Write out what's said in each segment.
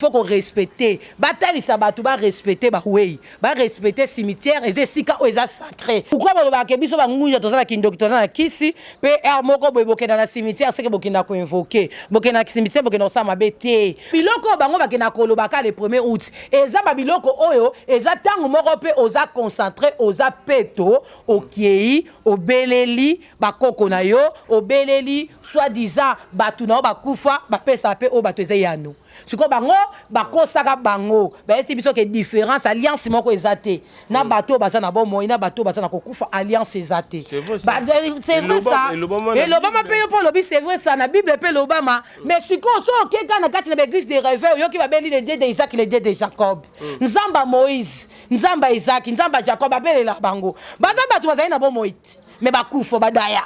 faut qu'on respecte. Bataille sabatu ba respecter ba oui, ba respecter cimetière et sika o eza sacré. Pourquoi ba ke biso ba nguja tozala kindoko tozala kisi pe moko boyeboke dans la cimetière c'est que bokenda ko invoquer. Bokenda cimetière bokenda sa mabete. Biloko bango bakena koloba ka le 1er août. Eza ba biloko oyo eza tango moko pe oza concentré oza peto okiei obeleli ba koko na yo obeleli soi-disant batu na ba kufa ba pesa pe o bato eza yano. Siko bango bakosaka bango esi biso ke différence alliance moko ezate na bato baza na bomo na bato baza na kokufa alliance ezate c'est vrai ça et l'Obama pe yo po lobi c'est vrai ça na Bible pe l'Obama mais siko so okeka na kati na l'église des réveils yo ki babeli le dieu de Isaac le dieu de Jacob nzamba Moïse nzamba Isaac nzamba Jacob abelela bango baza bato bazali na bomo iti mais bakufa badaya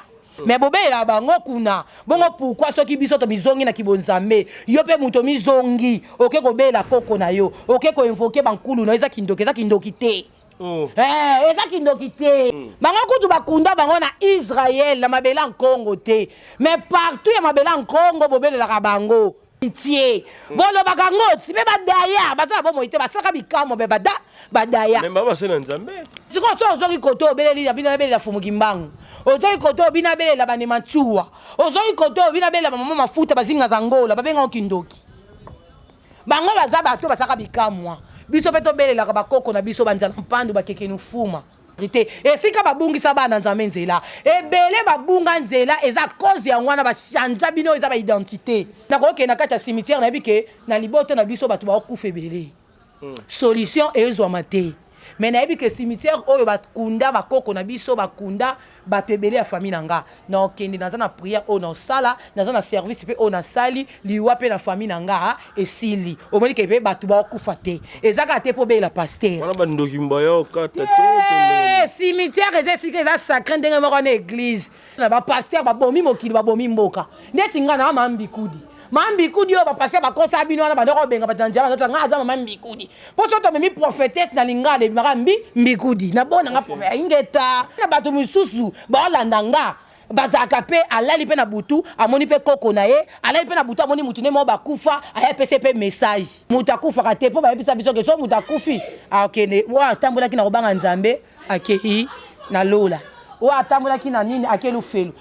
mais bobe la bango kuna bongo pourquoi soki biso to bizongi na kibonzambe yo pe muto mizongi oke ko bela koko na yo oke ko invoquer bankulu na eza kindoki te eza kindoki te bango kutu bakunda bango na Israël na mabela en Congo te mais partout ya mabela en Congo bobele la bango pitié bolo bakangoti me badaya bazala bomo ite basaka bikamo be badaya même baba sena nzambe siko so zongi koto obeleli ya bina bele la fumu kimbangu ozoyi koto bina bele la bane mantua ozoyi koto bina bele la mama mafuta bazinga zangola babenga kindoki bango baza bato basaka bikamwa biso peto bele la bakoko na biso banjala mpandu bakeke nufuma rité esika babungisa bana nzambe nzela ebele babunga nzela eza cause ya ngwana bashanja bino eza ba identité na koke na kati ya cimetière na bike na liboto na biso bato ba okufa ebele solution ezwa mate mais na yebi que cimetière oyo bakunda bakoko na biso bakunda bato ebele ya famille nanga na okende naza na prière oyo na sala naza na service pe oyo na sali liwa pe na famille nanga esili omoni ke pe bato bakufa te ezaka te po bela pasteur wana bandoki mbaya okata te cimetière eza sacré ndenge moko na église na ba pasteur babomi mokili babomi mboka neti nga na mambikudi mambikudi yo bapase bakosa bino wana bandoko benga batanjama nzoto nga aza mambikudi po soto memi prophétesse na lingale makambi mbikudi na bona nga prophète ingeta na bato misusu baolanda nga bazaka pe alali pe na butu amoni pe koko na ye alali pe na butu amoni mutu ne mo bakufa aya pese pe message mutu akufa te po ba yebisa biso ke so mutu akufi akene wa tambola ki na kobanga nzambe akei na lola wa atambola ki na nini ake lufelo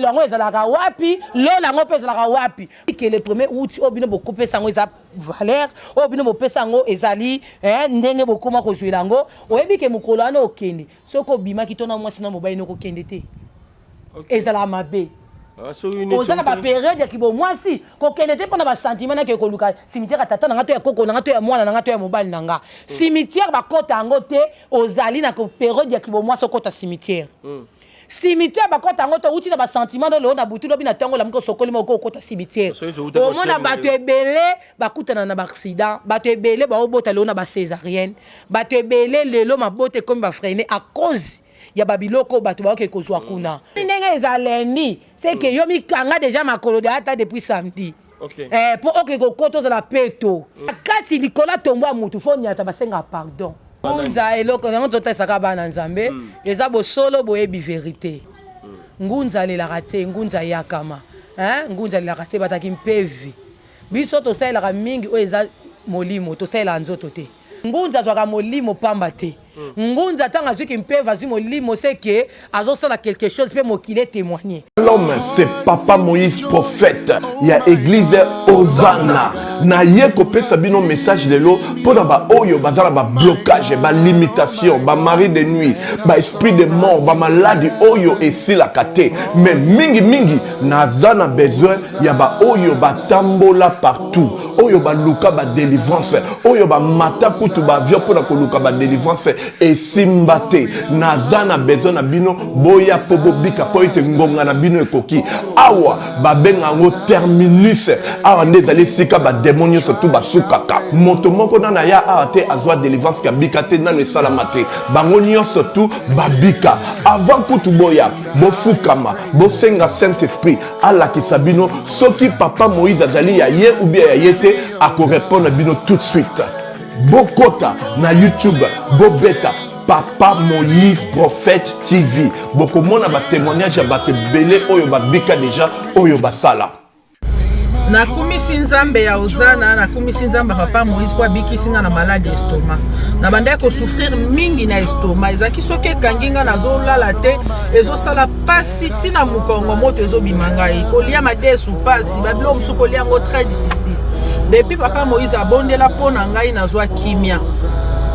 yango ezalaka wapi lola yango pe ezalaka wapi ke le 1er août obino bokopesa yango eza valeur obino bopesa yango ezali ndenge bokoma kozwela yango oyebi ke mokolo wana okende soki obimaki to na mwasi na mobali nokokende te ezalaka mabe ozala bapériode ya kibomwasi kokende te mpona basentiment nake koluka cimetière ya tata nanga to ya koko nanga to ya mwana nanga to ya mobali nanga cimetière bakota yango te ozali na période ya kibomwasi okota cimetière cimetière bakota yango to uti na basentiment do leo na butu lobi na ntango la moko sokoli moko okota cimetière omona bato ebele bakutana na baaccident bato ebele baobota leo na bacésarienne bato ebele lelo mabota ekomi bafreine à cause ya babiloko bato baoke kozwa kuna ndenge ezaleni c'est que yo mikanga déjà makolo de ata depuis samedi po oke kokoto za la peto kasi likola tombo ya mutu fo nyata basenga pardon ngunza eloko yango totesaka bana nzambe eza bosolo boyebi vérité ngunza lelaka te ngunza yakama ngunza lelaka te bataki mpevi biso tosalelaka mingi oyo eza molimo tosalela nzoto te ngunza azwaka molimo pamba te ngunza tanga azwiki mpevi azwi molimo seke azosala quelque chose mpe mokili témoigner. L'homme c'est Papa Moïse prophète ya église Hosanna na ye kopesa bino message lelo pona ba oyo bazala ba blocage ba limitation ba mari de nuit ba esprit de mort ba maladie oyo esila kate mais mingi nazana besoin ya ba oyo ba tambola partout oyo ba luka ba délivrance oyo ba mata kutu ba avion pona ko luka ba délivrance et simbate nazana besoin na bino boya po bobika po ite ngonga na bino ekoki awa ba benga ngo terminus awa ndezali sika ba démonio surtout basukaka moto moko na ya ate azwa délivrance ka bikate na le salamate bango surtout babika avant kutu boya bofukama bosenga Saint Esprit ala kisabino soki Papa Moïse azali ya ye ou bien ya yete ako répondre bino tout de suite bokota na YouTube bobeta Papa Moïse Prophète TV bokomona ba témoignage ya bato belé oyo babika déjà oyo basala nakumisi nzambe ya ozana nakumisi nzambe papa Moïse po abikisi nga na malade estomac na bandaki kosouffrir mingi na estomac ezalaki soki ekangi nga nazolala te ezosala pasi ntina mokongo moto ezobima ngai kolia madesu pasi babilo mosusu kolia yango très difficile depuis papa Moïse abondela mpo na ngai nazwa kimia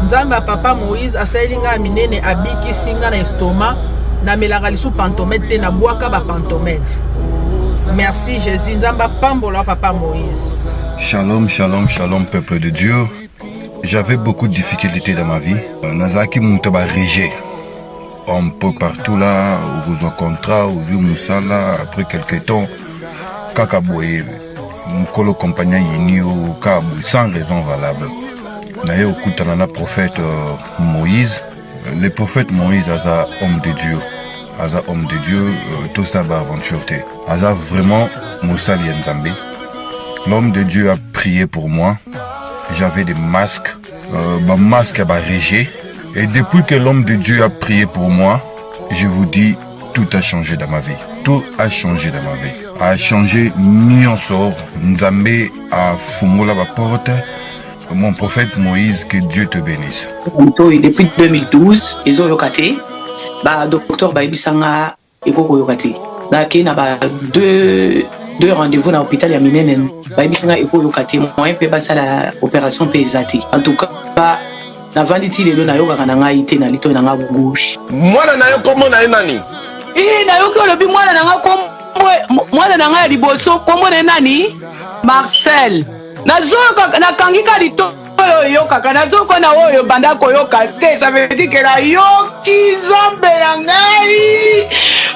nzambe ya papa Moïse asaleli ngai minene abikisi nga na estomac namelaka lisu pantomètre te nabwaka bapantomètre. Merci Jésus, nzamba pambola papa Moïse. Shalom, shalom, shalom peuple de Dieu. J'avais beaucoup de difficultés dans ma vie. Nazaki Moutaba Régé. Un peu partout là, où vous avez contrat, où vous Moussala, après quelques temps, Kakaboye, Mukolo compagnon Yini au Kabou, sans raison valable. D'ailleurs, au Koutanana prophète Moïse, le prophète Moïse, Aza homme de Dieu. Aza homme de Dieu, tout ça va aventure. Aza vraiment Moussa Lienzambe. L'homme de Dieu a prié pour moi. J'avais des masques, masque à Régé. Et depuis que l'homme de Dieu a prié pour moi, je vous dis, tout a changé dans ma vie. Tout a changé dans ma vie. A changé Nyonsor. Nzambe a fumola la porte. Mon prophète Moïse, que Dieu te bénisse. Depuis 2012, ils ont yokaté. Docteur Baibisanga Eko Yokate. Qui n'a pas deux rendez-vous dans l'hôpital de Minenen. Baibisanga Eko Yokate. Moi, je vais la opération PSAT. En tout cas, na vanditi lelo na yoka kana ngai te na lito na nga gauche. Mwana na yo komo na nani? Na yo ko lobi mwana na nga kombo mwana na nga liboso kombo na nani? Marcel. Nazoka na kangika lito yo kaka nazoko na oyo banda koyoka te, ça veut dire que la yoki zombe ya ngai.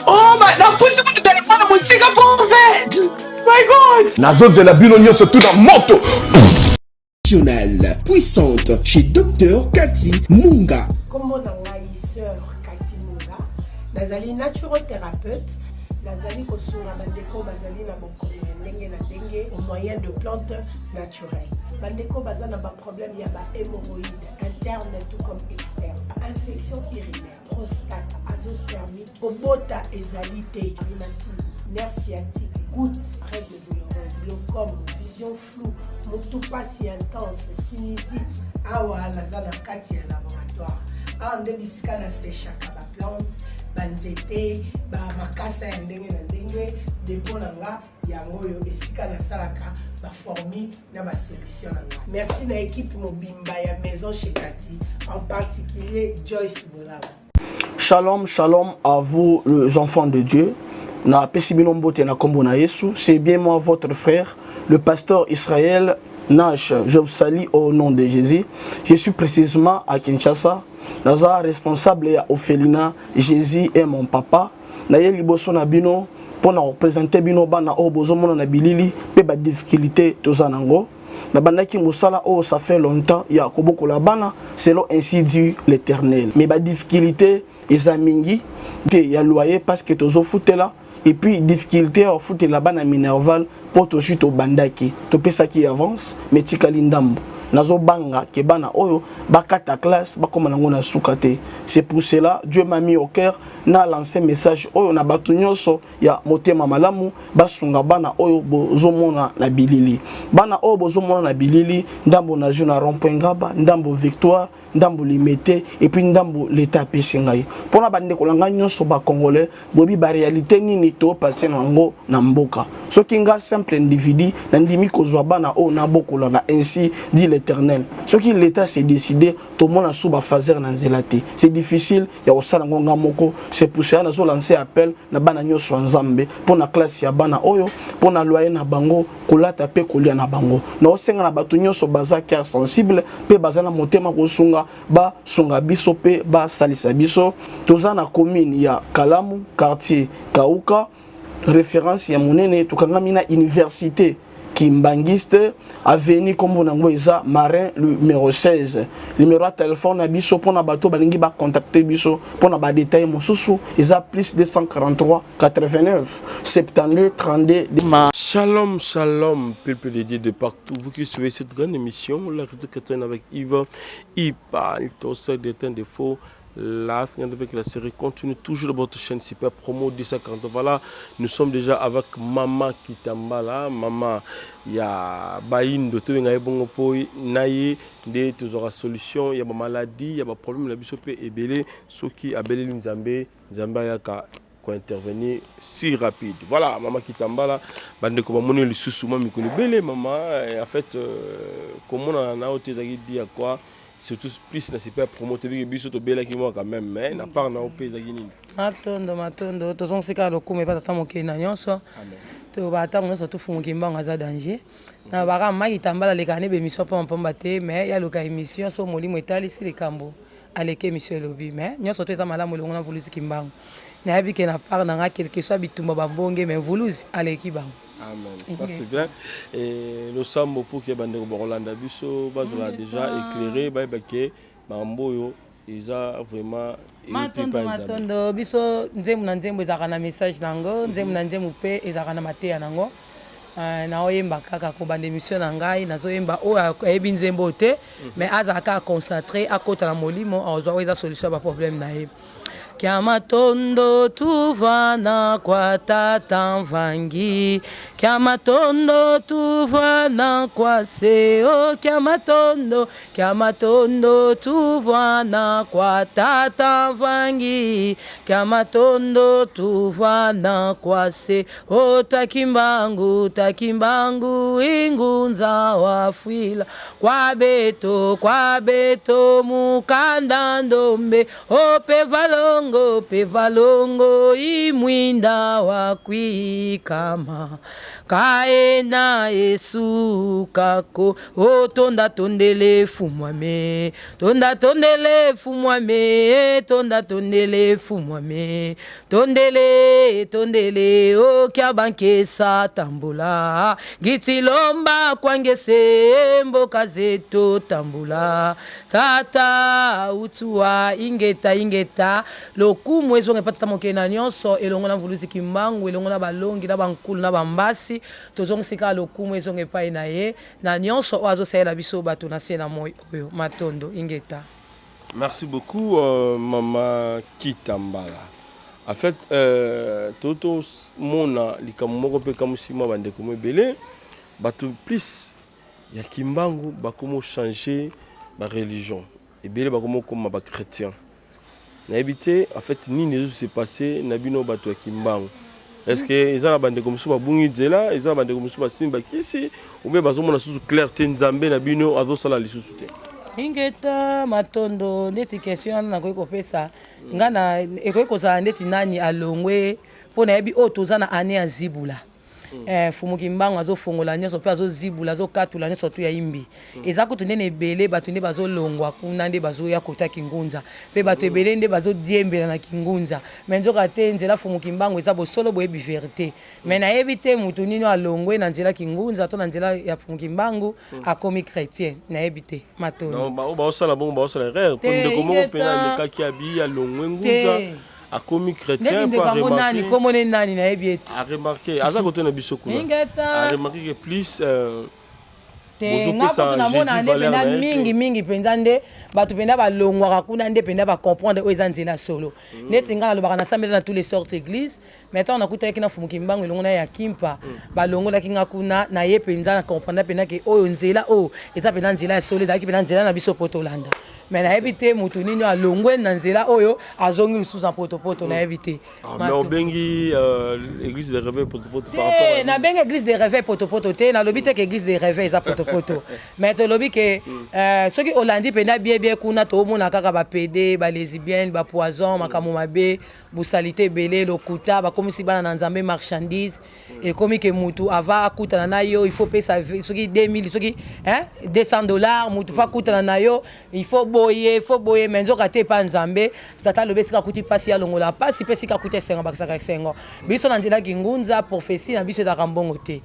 Oh na pusi ku téléphone musika prophète. My God. Nazozela bino nyonso tout na moto. Puissante chez Dr Cathy Munga. Comment on a sœur Cathy Munga, nazali naturothérapeute, nazali kosunga bandeko bazali na bokomi ndenge na ndenge au moyen de plantes naturelles. Bandeko bazana ba problème ya ba hémorroïdes interne tout comme externe, infection urinaire, prostate, azoospermie, obota ezalité, rhumatisme, nerf sciatique, gouttes, règles douloureuses, glaucome, vision floue, motupa si intense, sinusite. Awa nazana kati ya laboratoire. Awa nde bisika na séchaka ba plante, banzete, ba makasa ya ndenge na ndenge, depo na nga yango yo esika na salaka ba formi na ba solution na nga. Merci na équipe mobimba ya maison chez Cathy, en particulier Joyce Bolaba. Shalom, shalom à vous les enfants de Dieu. Na Pesibinombote na Kombo na Yesu, c'est bien moi votre frère, le pasteur Israël Nash. Je vous salue au nom de Jésus. Je suis précisément à Kinshasa. Naza responsable ya Ophelina, Jésus est mon papa. Na ye liboso na bino pour na représenter bino bana o bozomona na bilili pe ba difficulté tozanango. Na bandaki musala o ça fait longtemps ya koboko la bana selon ainsi dit l'Éternel. Mais ba difficulté ezamingi te ya loyer parce que tozo futela. Et puis difficulté à foutre la bana minerval pour to chute au bandaki to pesa qui avance mais tikali ndambo nazo banga ke bana oyo bakata classe bakoma nango na sukate. C'est pour cela Dieu m'a mis au cœur na lancé message oyo na batu nyonso ya motema malamu basunga bana oyo bozomona na bilili bana oyo bozomona na bilili ndambo na juna rond-point Ngaba ndambo Victoire ndambo limité et puis ndambo l'état pesingai pona bande kolanga nyonso ba congolais bobi ba réalité nini to passer nango na mboka soki nga simple individu na ndimi kozwa bana o na bokola na ainsi dit l'Éternel soki l'état s'est décidé to mona suba fazer na zelate c'est difficile ya osala ngonga moko c'est pour ça nazo lancer appel na bana nyonso nzambe pona classe ya bana oyo pona loyer na bango kolata pe kolia na bango na osenga na batu nyonso baza cœur sensible pe bazana motema kosunga ba sunga biso pe ba salisa biso toza na commune ya Kalamu quartier Kauka référence ya monene tukangami na université Kimbangiste avenue Kombo nango eza Marin numéro 16 numéro de téléphone na biso pona bato balingi ba contacter biso pona ba détail mosusu eza plus 243 89 72 32. Shalom, shalom, peuple de Dieu de partout. Vous qui suivez cette grande émission, la critique chrétienne avec Yves, il parle tout ça des temps de faux. l'Afrique avec la série continue toujours dans votre chaîne Super Promo 240. Voilà, nous sommes déjà avec Maman Kitambala. Maman, il y a Baïn de Tewingaye Bongopoy, Naye, des solutions, il y a des maladies, il y a des problèmes, la bisope est belé, ceux qui a belé Nzambé, Nzambaya intervenir si rapide. Voilà, Maman Kitambala, bande ko bamoni le soussouma mi koni belé maman en fait comment on a été dit à quoi surtout plus na super promoter biso to bela ki moi quand même mais na part na opé zagini matondo tozon sika lokume pa tata moke na nyonso to ba ta nyonso to fungu kimbanga za danger na baka Maman Kitambala le kane be mission pa mpamba te mais ya loka émission so molimo etali si le kambo aleke monsieur lobi mais nyonso to eza malamu longo na volusi kimbango na yabi ke na part na quelque soit bitumba babonge mais volusi aleki bango. Amen. Ça c'est bien. Et le sambo pour que bande ko Rolanda biso bazala déjà éclairé ba ke bamboyo ils vraiment matondo biso nzembo na nzembo ezaka na message nango nzembo na nzembo pe ezaka na mateya nango na oyemba kaka ko bande mission na ngai nazoyemba o ayebi nzembo te mais azaka concentré akota na molimo ozwa eza solution ba problème na ye. Kia matondo tuvana kwa tata mvangi, kia matondo tuvana kwa seo, kia matondo tuvana kwa tata mvangi, kia matondo tuvana kwa seo, takimbangu ingunza wafwila, kwa beto mukanda ndombe, ope valongo imwinda wakwikama kaena Yesu kako tonda tondele fumwame tondele o kya bankesa tambula gitilomba kwangese mboka zetu tambula tata utua ingeta lokumu ezonge patata moke na nyonso elongo na volusi kimbangu elongo na balongi na bankulu na bambasi tozongi sika lokumu ezonge pai na ye na nyonso oazo saela biso bato na se na moi oyo matondo ingeta. Merci beaucoup Maman Kitambala. En fait toto mona likamoko pe kamusima bande komo belé bato plus ya kimbangu bakomo changer ba religion et belé bakomo comme ba chrétien. Na habité en fait ni ne s'est passé na bino bato ya kimbangu. Est-ce que ezala bande comme so babungi dzela ezala bande comme so basimba kisi ou bien bazomona susu clarté nzambe na bino azo sala lisusu te. Ingeta matondo ndeti question na ko pesa ngana eko za ndeti nani alongwe pona yebi o tozana ane azibula fumu kimbango azofongola nyonso pe azozibula azokatula nyonso tu ya imbi eza kutu nene ebele bato nde bazolongwa kuna nde bazoya kota kingunza pe bato ebele nde bazodiembela na kingunza me nzoka te nzela fumu kimbango eza bosolo boyebi verité me nayebi te mutu nini alongwe na nzela kingunza to na nzela ya fumu kimbango akomi chrétien nayebi te matono baosala bongo baosala erreur po ndeko moko pena lekaki abi alongwe ngunza akomi chrétien pour remarquer comment nani na ebi a remarquer aza côté na biso kuna a remarquer que plus ngapo na mona nde pena mingi penza nde bato pena balongwaka kuna nde pena ba comprendre o eza nzela solo neti ngana lobaka na sambela na tous les sortes églises maintenant on a kuta kina fumu kimbango elongo na ya kimpa balongola kinga kuna na ye penza na comprendre pena ke oyo nzela o eza pena nzela ya solo daki pena nzela na biso potolanda mais na ebité mutu nini alongwe na nzela oyo azongi sous en potopoto na ebité mais on bengi église de réveil potopoto par rapport na bengi église de réveil potopoto te na lobité que église de réveil za potopoto mais to lobi que ceux qui olandi pena bien kuna to mona kaka ba PD ba lesbienne ba poison makamu mabe busalité belé lokuta ba komisi bana na nzambe marchandise et comme que mutu ava akuta na yo il faut payer ça ceux qui 2000 ceux qui $200 mutu fa kuta na yo il faut boye menzo kate pa nzambe tata lobe sika kuti pasi ya longola pasi pe sika kuti sengo bakisaka sengo biso na ndila kingunza prophétie na biso da kambongo te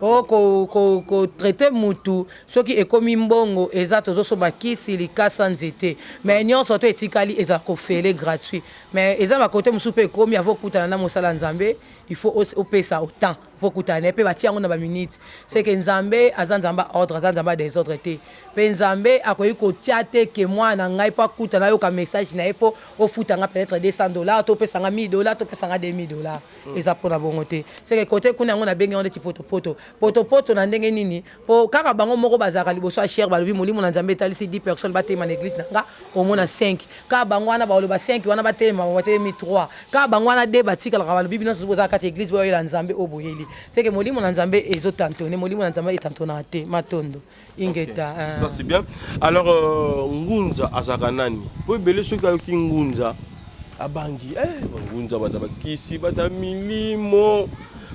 ko traiter mutu soki ekomi mbongo eza tozoso bakisi likasa nzete mais nyonso to etikali eza ko fele gratuit mais eza ba côté musu pe ekomi avo kutana na mosala nzambe il faut opesa autant faut kutana pe batia ngo na ba minutes c'est que nzambe azanzamba ordre azanzamba désordre te pe nzambe akoyi kotia te ke mwana ngai pa kutana yo ka message na efo ofutanga peut-être $200 to pesa nga $1000 to pesa nga $2000 eza pona bongo te c'est que côté kuna ngo na bengi on ti poto na ndenge nini po kaka bango moko bazaka liboso a cher balobi molimo na nzambe talisi 10 personnes batema na église nanga au moins 5 ka bango wana baloba 5 wana batema 3 ka bango wana de batika la balobi bino soza kati église boyo la nzambe oboyeli c'est que molimo na nzambe ezotantonner molimo na nzambe etantona te matondo ingeta ça c'est bien alors ngunza azaka nani po belé soki ayoki ngunza abangi ngunza bata bakisi bata milimo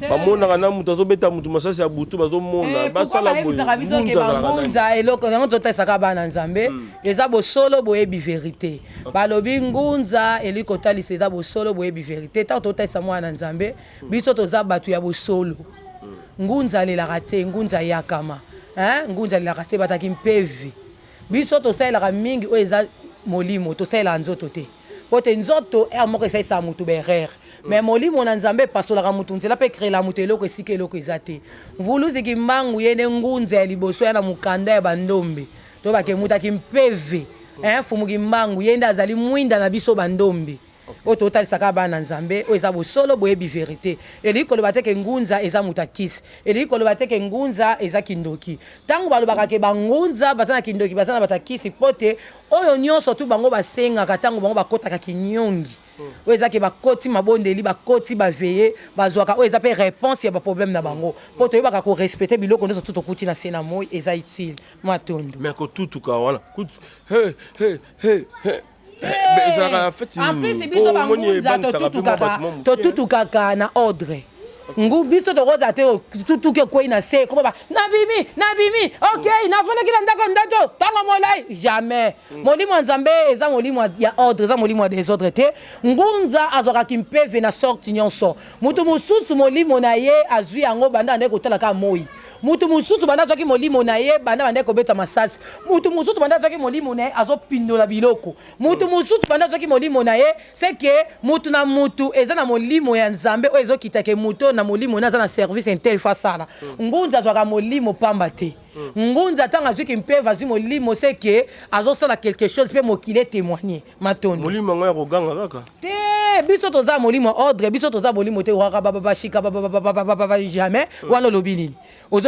bamonaka na mutu azobeta mutu masasi ya butu bazomona basala ngunza eloko yango totasaka bana nzambe eza bosolo boyebi vérité balobi ngunza eli kotalisa eza bosolo boyebi vérité ntango totalisa mwana nzambe biso toza bato ya bosolo ngunza alelaka te ngunza yakama ngunza alelaka te bataki mpevi biso tosalelaka mingi oyo eza molimo tosalelaka nzoto te po te nzoto moko esalisa mutu berere mais molimo na nzambe pasolaka mutu nzela pe créela mutu eloko esika eloko eza te vuluziki mbangu yene ngunza ya liboso ya na mukanda ya bandombe to bake mutaki mpeve fumuki mbangu yende azali mwinda na biso bandombe oyo totalisaka bana nzambe oyo eza bosolo boyebi vérité eliki koloba te ke ngunza eza mutu akisi eliki koloba te ke ngunza eza kindoki ntango balobaka ke bangunza baza na kindoki baza na bato akisi po te oyo nyonso tu bango basengaka ntango bango bakotaka kinyongi oyo eza ke bakoti mabondeli bakoti baveye bazwaka oyo eza mpe réponse ya baproblème na bango mpo toyebaka korespecte biloko nyonso tu tokuti na se na moi eza utile matondo mais kotutuka wana en plus biso bangunza totutukaka na ordre ngu biso tokoza te tutuke kwei na se koba nabimi ok nafandaki na ndako ndato ntango molai jamais molimo ya nzambe eza molimo ya ordre eza molimo ya désordre te ngunza azwakaki mpeve na sorti nyonso mutu mosusu molimo na ye azwi yango banda ande kotalaka moi mutu mususu banda azwaki molimo na ye banda banda kobeta masasi mutu mususu banda azwaki molimo na ye azopindola biloko mutu mususu banda azwaki molimo na ye c'est que mutu na mutu eza na molimo ya nzambe oyo ezokitake mutu na molimo na aza na service intel fois sala ngunza azwaka molimo pamba te ngunza ntango azwiki mpeve azwi molimo c'est que azosala quelque chose mpe mokili témoigner matondo molimo yango ya koganga kaka te biso toza molimo ordre biso toza molimo te waka babashika jamais wana olobi nini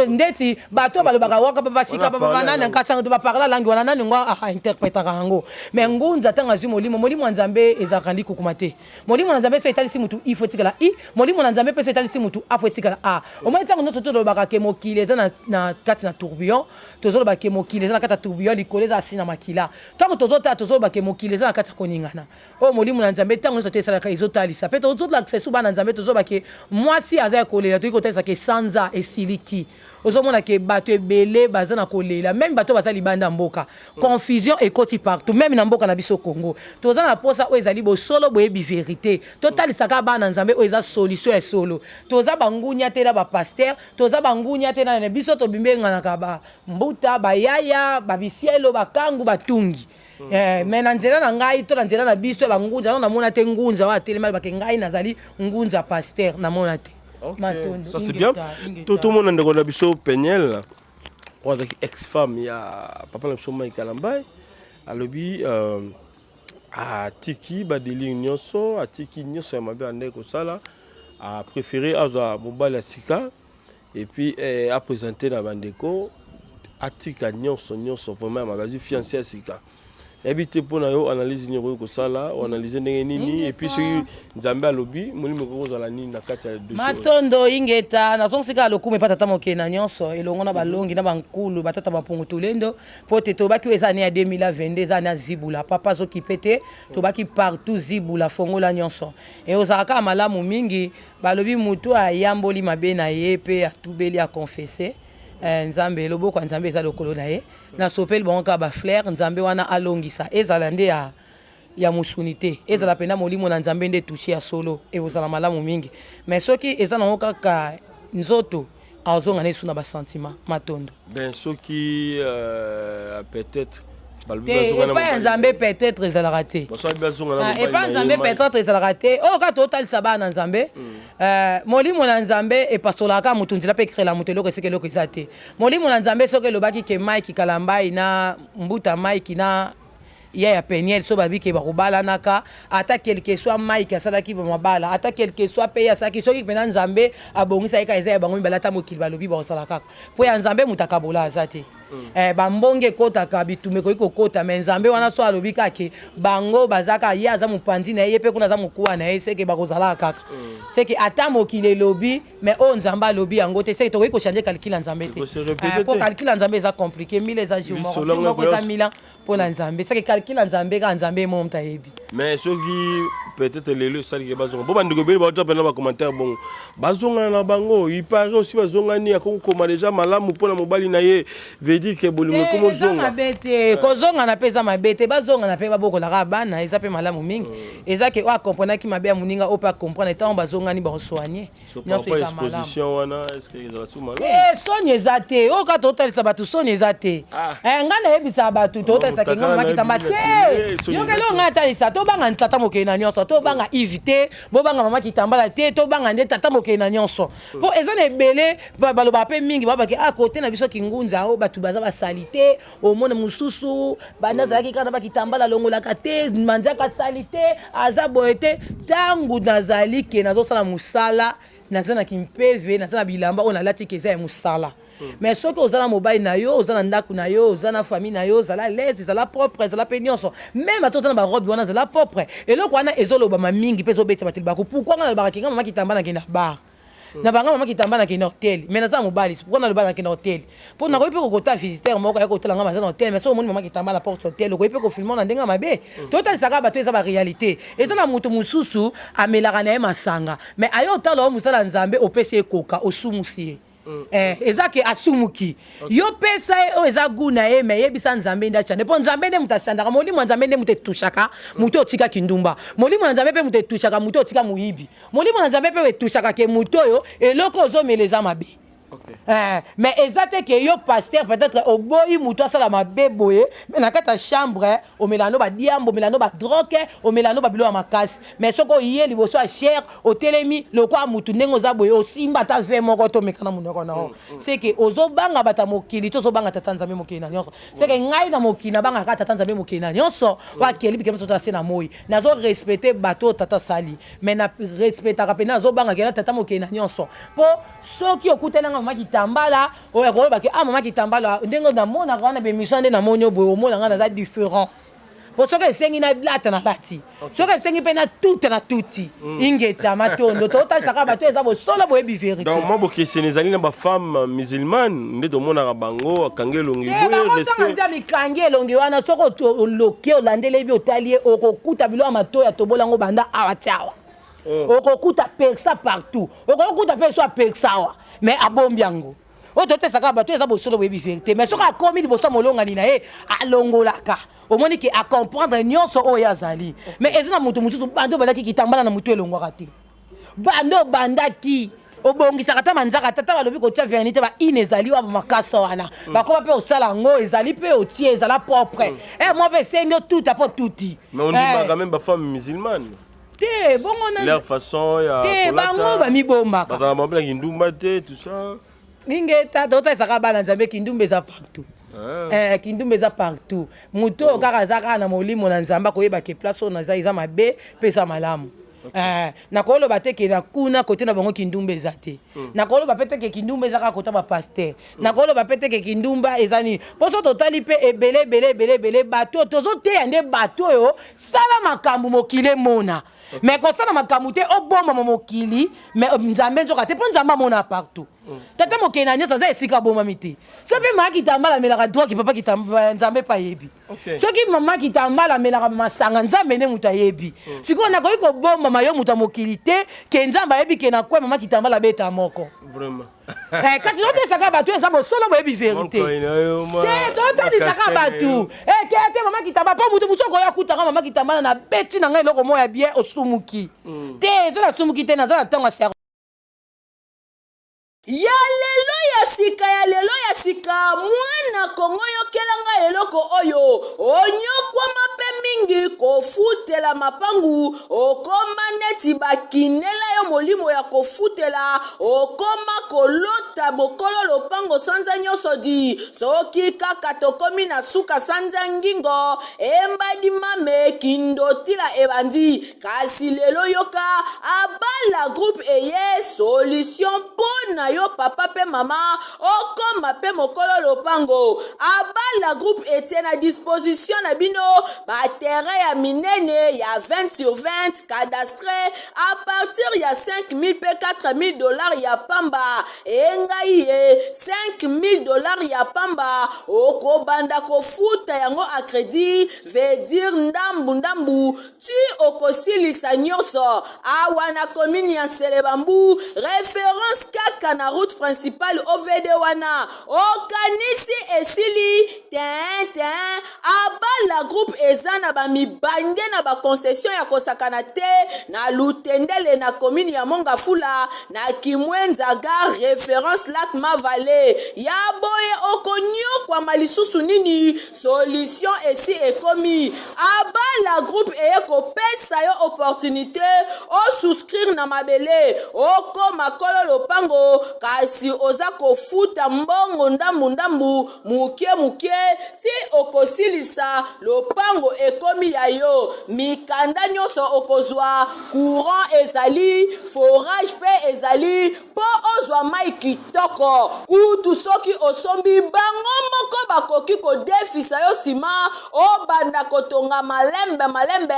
ndeti bato balobaka waka babashika nani nkasanga to baparla langue wana nani ngo interprétaka yango mais ngunza ntango azwi molimo ya nzambe ezalaka likukuma te molimo na nzambe so etalisi mutu ifo etikala i molimo na nzambe mpe so etalisi mutu afo etikala a omoi ntango nyonso tolobaka ke mokili eza na kati na tourbillon tozoloba ke mokili eza na kati ya tourbillon likolo eza asi na makila ntango tozotala tozoloba ke mokili eza na kati ya koningana oyo molimo na nzambe ntango nyonso te esalaka ezotalisa mpe tozolakisa esu bana nzambe tozoloba ke mwasi aza ya kolela toyei kotalisa ke sanza esiliki ozomona ke bato ebele baza na kolela même bato baza libanda mboka confusion ekoti partout même na mboka na biso Congo toza na posa oyo ezali bosolo boyebi vérité totalisaka bana nzambe oyo eza solution ya solo toza bangunya te na bapaster toza bangunya te na biso tobimbenganaka bambuta bayaya babisielo bakangu batungi mais na nzela na ngai to na nzela na biso bangunza no namona te ngunza wa telema bake ngai nazali ngunza pasteur namona te. Okay. Ça c'est bien. Tout le monde a un biso Peniel. Ex-femme, il y a papa le chômage Kalambay. Alobi a Tiki Badeli Nyonso, a Tiki Nyonso Mabe Andeko Sala a préféré à Mobile Sika et puis a présenté la Bandeko a Tika Nyonso vraiment ma base fiancé à Sika. Ebite pona yo analyse nyoko ko sala o analyse nini et puis celui nzambe alobi molimo ko zala nini na kati ya dossier matondo ingeta na sonsika lokume patata mokena nyonso elongo na balongi na bankulu batata bapungu tulendo pote to baki eza ne ya 2022 eza na zibula papa zo kipete to baki partout zibula fongola nyonso e ozaka malamu mingi balobi mutu ayamboli mabe na ye pe atubeli a confesser nzambe loboko nzambe eza lokolo na ye na sopeli bonka ba flair nzambe wana alongisa ezala nde ya musunite ezala pena molimo na nzambe nde touché ya solo e ozala malamu mingi mais soki eza na kaka nzoto azonga nesu na ba sentiment matondo ben soki peut-être Et pas Nzambe peut-être ils ont raté. Et pas Nzambe peut-être ils ont raté. Oh quand total sabbat Nzambe. Molimo Nzambe et pasolaka mutunzila pe créer la mutelo que c'est que loko izate. Molimo Nzambe so que lo baki ke Mike Kalamba ina mbuta Mike na ya peniel so babi ke barubala naka ata quelque soit Mike asalaki ba mabala ata quelque soit pe ya saki so ki pena Nzambe abongisa eka eza bango balata mokili balobi ba salaka. Po ya Nzambe mutakabola azate. Bambonge kota kabitume ko kota mais Nzambe wana so alobi kake bango bazaka ye aza mupandi na ye pe kuna za mukuwa na ye seke bakozala kaka seke ata mokile lobi mais o Nzamba lobi yango te seke to ko changer calcul Nzambe te pour calcul Nzambe za compliqué mille za jour mo ko za milan pour Nzambe seke calcul Nzambe ka Nzambe mo mta yebi mais ceux qui peut-être les sali ke bazonga bo bandiko be ba top na ba commentaire bon bazonga na bango il paraît aussi bazonga ni akoma déjà malamu pona mobali na ye veut dire que bolingo comme zonga mabete kozonga na pesa mabete bazonga na pe baboko la bana eza pe malamu mingi eza ke wa comprendre ki mabe muninga o pa comprendre étant bazonga ni ba soigner non pas exposition wana est-ce que ils sont malamu soigner ezate o ka total sabatu soigner ezate ngana ebisa batu total sa kinga makitamba te yo ke lo ngata isa to banga ntata mokena nyonso to banga éviter bo banga mama kitambala te to banga nde tata mokena nyonso po ezana ebele baloba pe mingi baba ke a côté na biso kingunza o batu baza salité au monde mususu banda zaki kana bakitambala longolaka te manjaka salité aza boete tangu nazali ke nazo sala musala nazana kimpeve nazana bilamba ona lati ke za musala mais ce que ozana mobile na yo ozana ndaku na yo ozana famille na yo zala l'aise zala propre zala penyonso même atozana ba robe wana zala propre et loko wana ezoloba mamingi pezo beti batil bako pourquoi ngala ba kinga mama kitambala ke na bar na banga mama kitambala ke na hotel mais naza mobile pourquoi na lobana ke na hotel pour na ko pe ko kota visiteur moko ya ko tela ngama na hotel mais so moni mama kitambala porte hotel ko pe ko filmer na ndenga mabe total saka bato eza ba réalité eza na mutu mususu amelaka na masanga mais ayo talo musala Nzambe opese koka osumusie ezake asumuki yo pesa o eza guna ye me yebisa Nzambe nda chande po Nzambe nde mutashanda moli Nzambe nde mutetushaka muto otika kindumba moli Nzambe pe mutetushaka muto otika muyibi moli Nzambe pe wetushaka ke muto yo eloko ozomeleza mabe mais ezate ke yo pasteur peut-être oboyi muto asala mabe boye mais na kata chambre o melano ba diambo melano ba drogue o melano ba bilo makasi mais soko yé liboso a cher o telemi loko mutu ndengo za boye o simba ta ve moko to mekana munoko na c'est que ozobanga bata mokili to zobanga tata Nzambe mokili na nyonso c'est que ngai na mokili na banga kata tata Nzambe mokili na nyonso wa keli bikema to tase na moi nazo respecter bato tata sali mais na respecter ka pena zobanga kela tata mokili na nyonso po soki okutana mama kitambala o ekoloba ke mama kitambala ndengo na mona kana be mission nde na monyo boye o mona ngana za différent pour ce que sengi na blata na lati ce que sengi pe na toute na tuti ingeta matondo total saka bato eza bo solo boye bi vérité donc moi boke sénégalais na ba femme musulmane nde to mona ka bango akangelongi boye respect nda mikangelongi wana soko loke olandele bi otalie okokuta bilo amato ya tobolango banda awatiawa okokuta persa partout okokuta persa persawa mais abombiango o tote saka bato eza bosolo boyebi vérité mais soka akomi liboso molongani na ye alongolaka omoni ke a comprendre nyonso oyo azali mais eza na moto mosusu bando bandaki kitambala na moto elongwaka te bando bandaki obongisaka ta manzaka tata balobi kotia vérité ba ine ezali wa makasa wana bakoma pe osala ngo ezali pe otie ezala propre moi pe sengo tout à tuti mais on dit quand même ba femme musulmane te bongo na leur façon ya te bango ba mibomba ka ba mabla kindumba te tout ça ningeta tota saka bana Nzambe kindumba eza partout kindumba eza partout muto kaka zaka na molimo na Nzamba koyeba ke place on za eza mabe pesa malamu na koloba te ke na kuna côté na bango kindumba eza te na koloba pete ke kindumba eza ka kota ba pasteur na koloba pete ke kindumba eza ni poso totali pe ebele bato tozo te ande bato yo sala makambu mokile mona mais ko sala makambu te oboma mokili mais Nzambe nzoka te po Nzamba mona partout tata mokena nyonso za esika boma miti soki mama kitambala melaka drogue papa kitambala Nzambe pa yebi soki mama kitambala melaka masanga Nzambe ne muta yebi siko na koyi ko bomba mayo muta mokili te ke Nzamba yebi ke na kwa mama kitambala beta moko vraiment kati note saka batu eza bosolo boyebi vérité te totali saka batu kete mama kitambala pa mutu musoko ya kutaka mama kitambala na beti na ngai eloko moya bien osumuki te eza na sumuki te naza na ntango ya ya lelo ya sika ya lelo ya sika mwana Kongo yokelanga eloko oyo onyokwa mape mingi kofutela mapangu okoma neti bakinela yo molimo ya kofutela okoma kolota bokolo lopango sanza nyoso di soki kaka tokomi na suka sanza ngingo embadi mame kindotila ebandi kasi lelo yoka abala groupe eye solution pona yo papa pe mama okoma pe mokolo lopango abala groupe etienne à disposition na bino ba terrain ya minene ya 20 sur 20 cadastre à partir ya 5 000 pe 4 000 dollars ya pamba engai ye 5 000 dollars ya pamba okobanda kofuta yango a crédit veut dire ndambu tu okosilisa nyonso awa na commune ya Selebambu référence kaka na route principale OVD wana okanisi esili ten abala groupe ezana ba mibange na ba concession ya kosakana te na Lutendele na commune ya Mongafula na Kimwenza gare référence lac Mavale ya boye okonyo kwa malisusu nini solution esi ekomi abala groupe eko pesa yo opportunité o souscrire na mabele oko makolo lopango kasi oza kofuta mbongo ndambu muke ti okosilisa lopango ekomi ya yo mikanda nyonso okozwa courant ezali forage pe ezali po ozwa mai kitoko kutu soki osombi bango moko bakoki kodefisa yo sima obanda kotonga malembe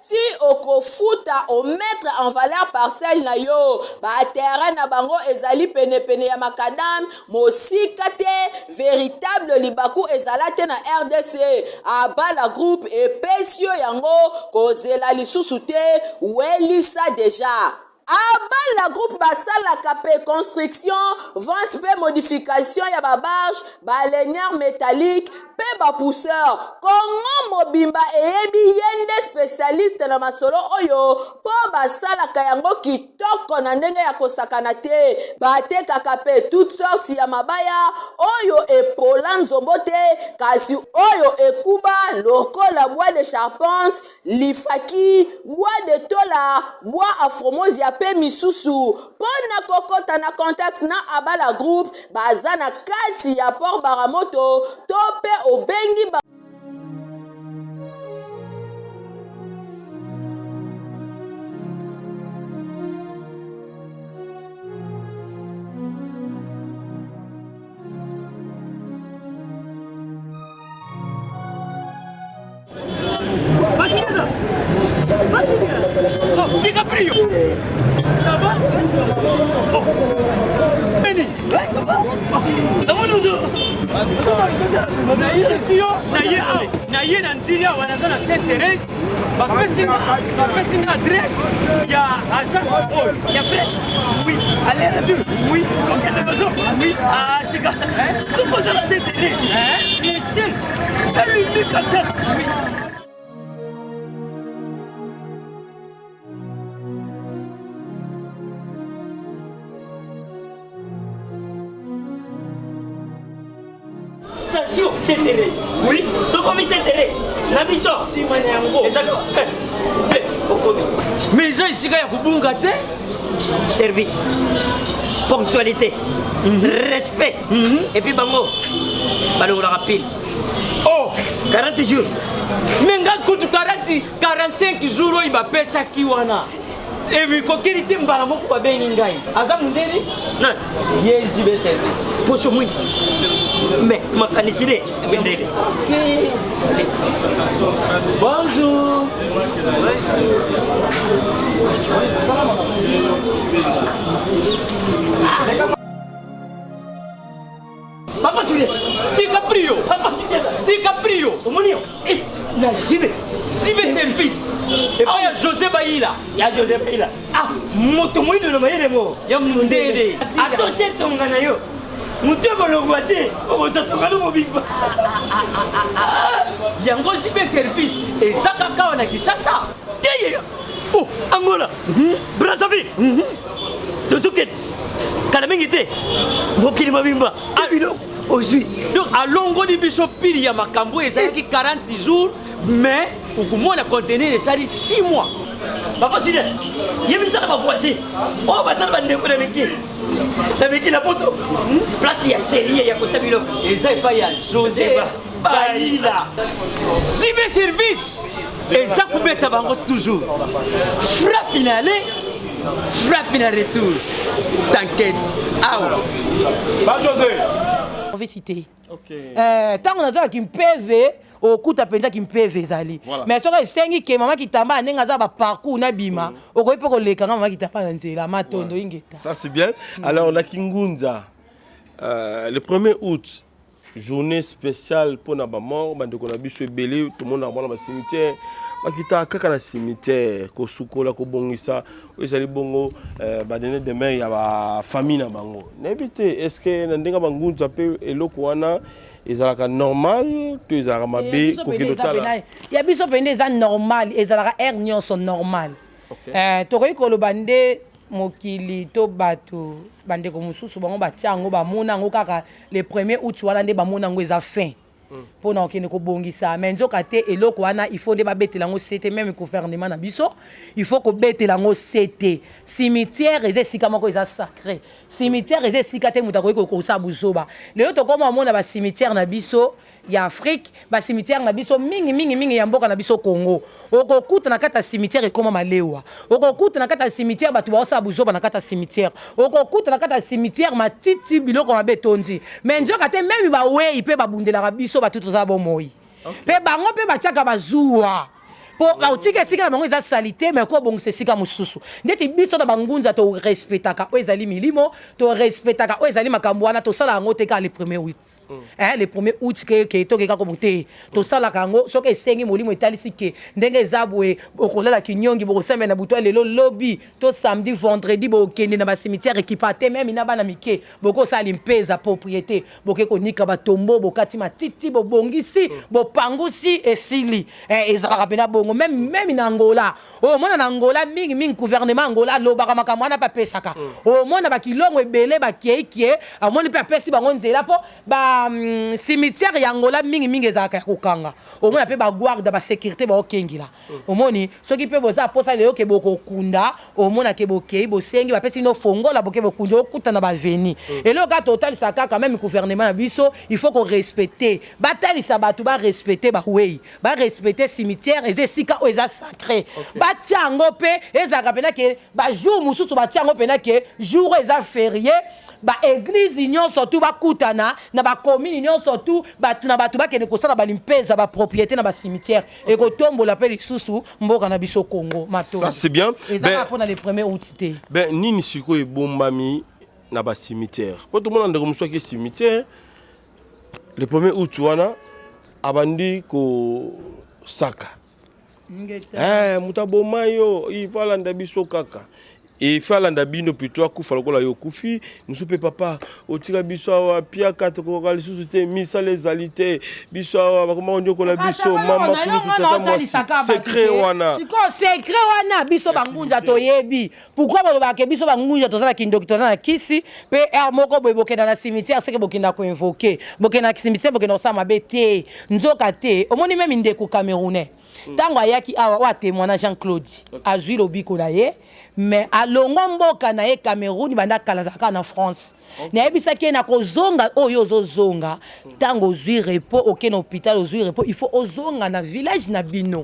ti okofuta o mettre en valeur parcelle na yo ba terrain na bango ezali pene ya makadam mosika te véritable libaku ezalate na RDC abala groupe epesio yango kozela lisusu te welisa déjà abala groupe basalaka pe construction vente pe modification ya babarge baleinière métallique pe bapousseur Kongo mobimba eyebi yende spécialiste na masolo oyo po basalaka yango kitoko na ndenge ya kosakana te batekaka pe toutes sortes ya mabaya oyo epola nzombo te kasi oyo ekuba lokola bois de charpente lifaki bois de tola bois afromozia pe misusu pona kokota na contact na abala groupe baza na kati ya port baramoto to pe obengi DiCaprio, ça va? Oh. Benny, ouais, ça va? naye na nzira wanaza na Saint-Thérèse bapesi nga adresse ya agence oil ya fait oui allez retour oui okende besoin oui tika supposa na Saint-Thérèse le ciel lui comme ça oui. Station Saint-Thérèse. Oui, ce commis Saint-Thérèse. La mission. Si manyango. Exactement. Mais ça ici ya kubunga te. Service. Ponctualité. Respect. Et puis bango. Balo la rapide. Oh, 40 jours. Mais nga kutu 45 jours il va payer ça qui wana. Et puis kokeli te mbala moko ba beni ngai. Aza mundeni? Non. Yes, je vais service. Poso mwindi. Mais ma canicide bonjour. Papa Julien, DiCaprio, Omonio, et la JB service. Et puis il y a José Baïla. Ah, moto de l'Omaïremo. Il y a Mundede. Attention, ton ganayo. Moutego le guaté, on se trouve dans mon big. Yango JB service et Zakaka on a qui ça. Oh, Angola, Brazzaville. tozoke kala mingi te mokili mobimba abilo ozwi donc alongoli biso pili ya makambo ezalaki 40 jours mais okomona contenir esali 6 mois papa sile yebisaka bavoisin oyo basala bandeko na miki na poto place ya serie ya kotia biloko eza epai ya José Baila cyber service eza kubeta bango toujours frappe finale frappe na retour t'inquiète awa ba José on va citer tant on a ça qui me PV au coup ta penza qui me PV zali mais soka esengi ke mama kitamba nenga za ba parcours na bima okoyi pe ko leka mama kitamba na nzela matondo ingeta ça c'est bien alors on a Kingunza le 1er août journée spéciale pour na ba mort bande ko na biso ebele tout le monde na ba cimetière bakita kaka na cimetière ko sukola ko bongisa ezali bongo ba donner demain ya ba famille na bango n'ébité est-ce que na ndenga bangunza pe eloko wana ezalaka normal to ezalaka mabe ko kilotala ya biso pende eza normal ezalaka air nyonso normal tokoyi koloba nde mokili to bato bandeko mosusu bango batiango bamona yango kaka le 1er août wana nde bamona yango eza fin pour na okende kobongisa mais nzoka te eloko wana il faut nde babetela yango sete même gouvernement na biso il faut kobetela yango sete cimetière eza esika moko eza sacré cimetière eza esika te moto akoki kokosa buzoba lelo tokoma omona bacimetière na biso ya Afrique bacimetière na biso mingi ya mboka na biso Congo okokuta na kata cimetière ekoma malewa okokuta na kata cimetière bato baosala buzoba na kata cimetière okokuta na kata cimetière matiti biloko mabe tondi mais nzoka te meme bawei mpe babundelaka biso bato tozala bomoi mpe bango mpe batiaka bazuwa po bautike esika na bango eza salite mais ko bongisa esika mosusu ndeti biso na bangunza to respectaka oyo ezali milimo to respectaka oyo ezali makambo wana tosala yango te ka le 1er août le 1er août ke tokeka komo te tosalaka yango soki esengi molimo etalisi ke ndenge eza boye okolala kinyongi bokosambela na butu lelo lobi to samedi vendredi bokende na bacimetière ekipa te meme na bana mike bokosala limpeza propriété boke konika batombo bokati matiti bobongisi bopangusi esili ezalaka pena bongo même na Angola o mona na Angola mingi gouvernement Angola lobaka makambo wana pa pesaka o mona ba kilongo ebele ba kiekie amoni pe pesi bango nzela po ba cimetière ya Angola mingi ezaka kokanga o mona pe ba guarde ba sécurité ba okengila o moni soki pe boza posa leyo ke boko kunda o mona ke bokei bosengi ba pesi no fongola boke bokunja okuta na ba veni et le gars total ça quand même gouvernement na biso il faut qu'on respecter batali sa batu ba respecter ba wey ba respecter cimetière et sika eza sacré batiango pe ezaka pena ke ba jour mususu batiango pena ke jour eza férié ba église nyonso tout bakutana na ba commune nyonso tout batu na batu bakende kosala ba limpeza ba propriété na ba cimetière et ko tombola pe lisusu mboka na biso Congo mato ça c'est bien ben pour le 1er août té ben nini siko e bombami na ba cimetière ko tout monde ndeko muso ke cimetière le 1er août wana abandi ko saka mutaboma yo ifalanda biso kaka ifalanda bino plutôt akufa lokola yo kufi musupe papa otika biso awa pia kata ko lisusu te misa les alités biso awa bakoma ondoko la biso mama kulu tata moi secret wana siko secret wana biso bangunza toyebi pourquoi ba ke biso bangunza tozala kindokitona na kisi pe moko boyeboke na cimetière seke bokenda ko invoquer bokenda na cimetière bokenda osama bete nzoka te omoni même ndeko camerounais tango ayaki awa wa témoignage Jean-Claude azwi lobiko na ye mais alongo mboka na ye Cameroun banda kalazaka na France na yebisaki na kozonga oyo ozonga tango ozwi repos okena hôpital ozwi repos il faut ozonga na village na bino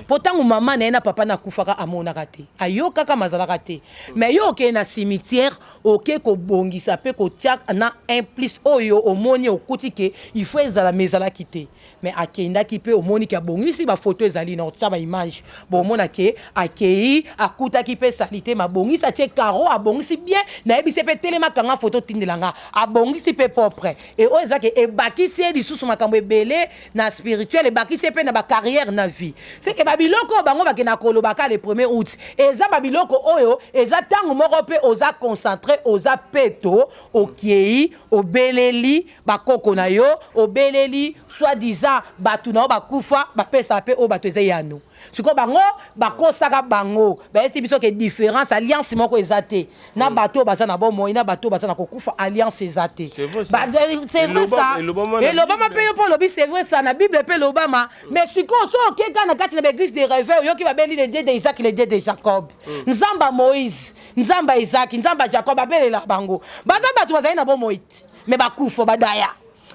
potango mama na ye na papa na kufaka amonaka te ayokaka mazalaka te mais yo okena na cimetière oke kobongisa pe kotia na un plus oyo omoni okuti ke il faut ezala mezalaki te mais akendaki pe omoni ke abongisi ba photo ezali na otia ba image bon mona ke akei akutaki pe salite mabongisi atie caro abongisi bien na yebise pe telema kanga photo tindelanga abongisi pe propre et o ezake e bakisi lisusu makambo ebele na spirituel e bakisi pe na ba carrière na vie c'est que babiloko bango bakena kolobaka le 1er août eza babiloko oyo eza tango moko pe oza concentré oza peto okiei obeleli bakoko na yo obeleli soit disant batu na bakufa bapesa pe o bato eza yano siko bango bakosaka bango bayesi biso ke différence alliance moko eza te na bato baza na bomoi na bato baza na kokufa alliance eza te c'est vrai ça elobama mpe yo mpo olobi c'est vrai ça na bible mpe elobama mais sikoyo so okeka na kati na baeglise de réveil oyoki babeli le dieu de Isaac le dieu de Jacob nzamba Moïse nzamba Isaac nzamba Jacob babelela bango baza bato bazali na bomoi mais bakufa badaya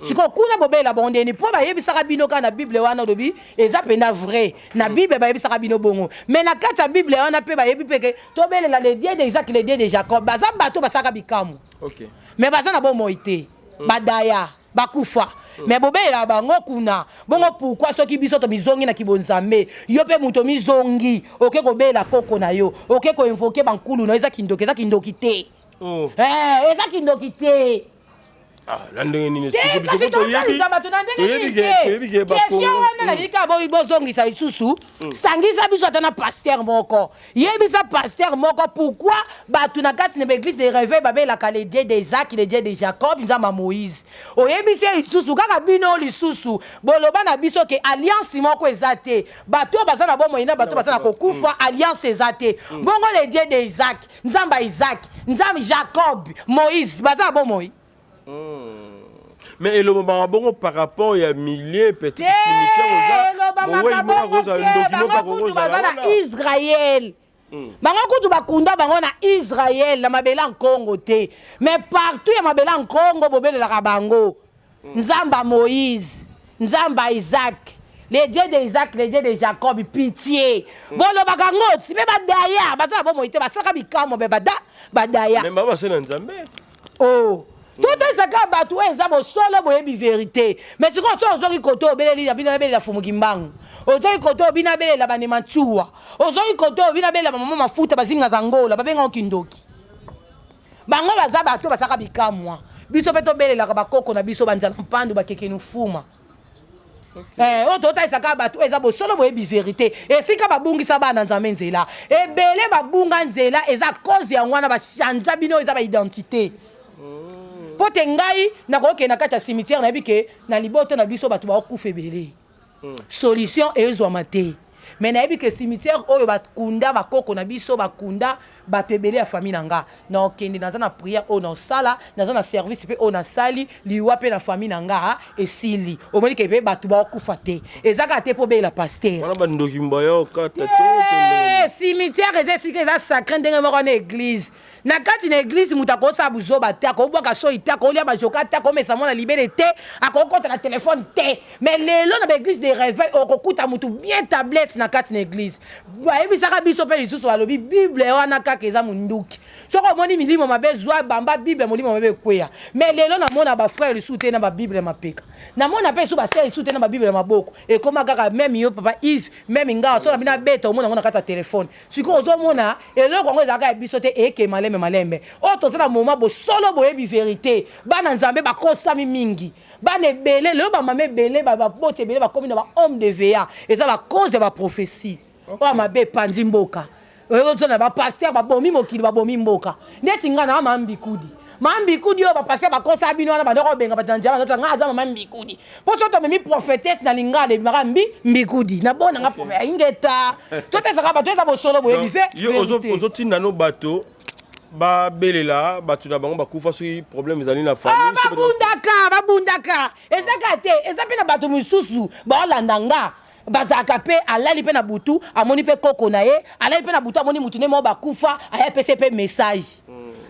siko kuna bobela bondeni po bayebisaka bino ka na bible wana lobi eza pena vrai na bible bayebisaka bino bongo mais na kati ya bible wana pe bayebi peke tobelela le dieu de Isaac le dieu de Jacob baza bato basaka bikamu OK mais baza na bomoi te badaya bakufa mais bobela bango kuna bongo pourquoi soki biso to bizongi na kibonzambe yo pe muto mizongi oke kobela koko na yo oke ko invoquer bankulu na eza kindoki te eza kindoki te la ndenge nini kasi totalisa bato na ndenge nini te question wana nalika bozongisa lisusu sangisa biso ata na paster moko yebisa paster moko pourquoi bato na kati na baeglise de réveil babelaka le dieu de Isaac le dieu de Jacob nzamba Moïse oyebisi lisusu kaka bino lisusu boloba na biso ke alliance moko eza te bato baza na bomoi na bato baza na kokufa alliance eza te bongo le dieu de Isaac nzamba Isaac nzamba Jacob Moïse baza na bomoi. Mais le moment bon par rapport il y a milliers peut-être cimetières Israël bango kutu bakunda bango na Israël la mabela en Congo te mais partout ya mabela en Congo bobelela bango nzamba Moïse nzamba Isaac les dieux de Isaac les dieux de Jacob pitié bolo bakangoti me badaya baza bo moite basaka bikamo be badaya mais baba c'est nzambe oh tout ezaka bato eza bosolo boyebi vérité mais siko so ozongi koto obeleli ya bina belela fumuki mbangu ozongi koto obina belela banema tsuwa ozongi koto obina belela mama mafuta bazinga zangola babenga okindoki bango baza bato basaka bikamwa biso pe tobelelaka bakoko na biso banjala mpandu bakeke nufuma otota isaka bato eza bosolo boyebi vérité esika babungisa bana nzambe nzela ebele babunga nzela eza cause ya ngwana bashanja bino eza ba identité pote ngai nakoke na kati ya cimetière na bike na liboto na biso bato bakufa ebele solution ezwama te mais na yebi ke cimetière oyo bakunda bakoko na biso bakunda bato ebele ya famille na nga na okende naza na prière oyo na osala naza na service pe oyo na sali liwa pe na famille na nga esili omoni ke pe bato bakufa te ezaka te po bela pasteur wana bandoki mboyo kata cimetière eza esika eza sacré ndenge moko na église na kati na église mutu akosa buzoba te akobwaka soi te akolia bajoka te akomesa mwana libele te akokota na telefone te mais lelo na baéglise de réveil okokuta mutu bien tablette na kati na église bayebisaka biso mpe lisusu balobi bible wana kaka eza munduki soko omoni milimo mabe zwa bamba bible molimo mabe ekweya mais lelo namona bafrère lisusu te na babible mapeka namona mpe lisusu basere lisusu te na babible maboko ekoma kaka meme yo papa Yves meme ngawa so na bina beta omona ngo na kati ya telefone sikoyo ozomona eloko yango ezalaka ya biso te eke malembe oyo toza na moma bosolo boyebi vérité bana nzambe bakosami mingi bana ebele lelo bamama ebele baboti ebele bakomi na bahomme de va eza bacause ya baprophétie oyo mabe epandi mboka oyo na bapaster babomi mokili babomi mboka ndeti nga na mambikudi mambikudi oyo bapaster bakosa bino wana bandoko obenga batandia bazota nga aza mama mbikudi mpo so tomemi prophétesse na linga alebimaka mbikudi na bona nga prophète ingeta totesaka bato eza bosolo boyebi fe ozotinda no bato babelela bato na bango bakufa soki problème ezali na famille babundaka ezaka te eza mpe na bato mosusu baolanda nga bazalaka mpe alali mpe na butu amoni mpe koko na ye alali mpe na butu amoni mutu nde moko bakufa aya pese mpe message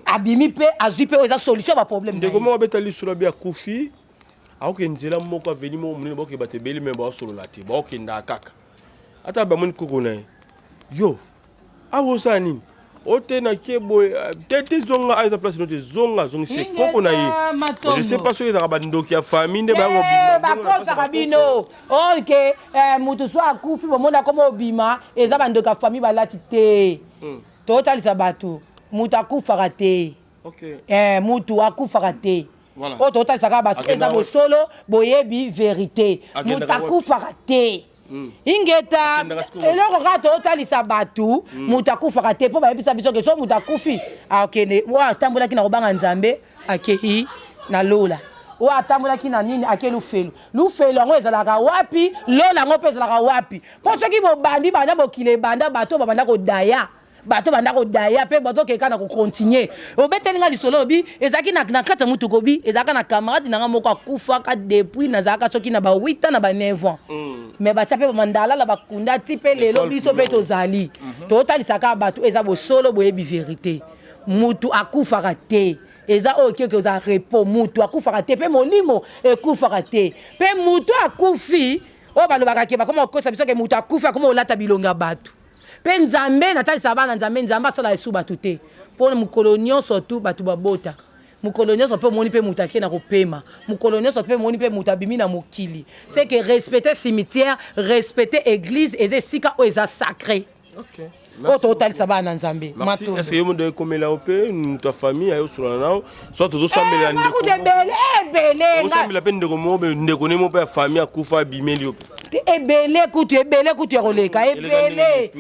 abimi mpe azwi mpe oyo eza solution ya baproblème ndeko moko abeta lisolo bi akufi aokende nzela moko aveni moko monene baokende bato ebeli me baosolola te baokenda kaka ata bamoni koko na ye yo awa osala nini ote na keboy tete zonga aiza place note zonga zongise koko na ye je sais pas soki ezaka bandoki ya famille nde bakosaka bino oke mutu so akufi bomona koma obima eza bandoki ya famille balati te totalisa bato mutu akufaka te mutu akufaka te oyo totalisaka bato eza bosolo boyebi vérité mutu akufaka te ingeta eloko kaka totalisa bato mutu akufaka te mpo bayebisa biso ke so mutu akufi akende atambolaki na kobanga nzambe akei na lola o atambolaki na nini ake lufelu yango ezalaka wapi lola yango mpe ezalaka wapi mpo soki bobandi banda bokili ebanda bato babanda kodaya bato banda kodaya mpe bazokeka na kokontinue obeteli nga lisolo obi ezalaki na kati ya mutuka obi ezalaka na camarade nanga moko akufaka depuis nazalaka soki na ba 8 ans na ba 9 ans mais batia mpe bamandalala bakunda ti mpe lelo biso mpe tozali totalisaka bato eza bosolo boyebi verité mutu akufaka te eza oyo keke oza repo mutu akufaka te mpe molimo ekufaka te mpe mutu akufi oyo balobaka ke bakoma okosa biso ke mutu akufi akoma olata bilonga bato mpe nzambe natalisa bana nzambe asala esu bato te mpo mokolo nyonso tu bato babotaka mokolo nyonso mpe omoni mpe mutu akie na kopema mokolo nyonso mpe omoni mpe mutu abimi na mokili c'est que respecter cimetière respecter église eza esika oyo eza sacré oyo totalisa bana nzambe matondo est-ce que yo nde komela ope mutu famille ayo sulana nao soit tozosambela ndeko ebele osambela mpe ndeko mo ndeko nemo mpe ya famille akufa abimeli ope ebele kutu ya koleka ebele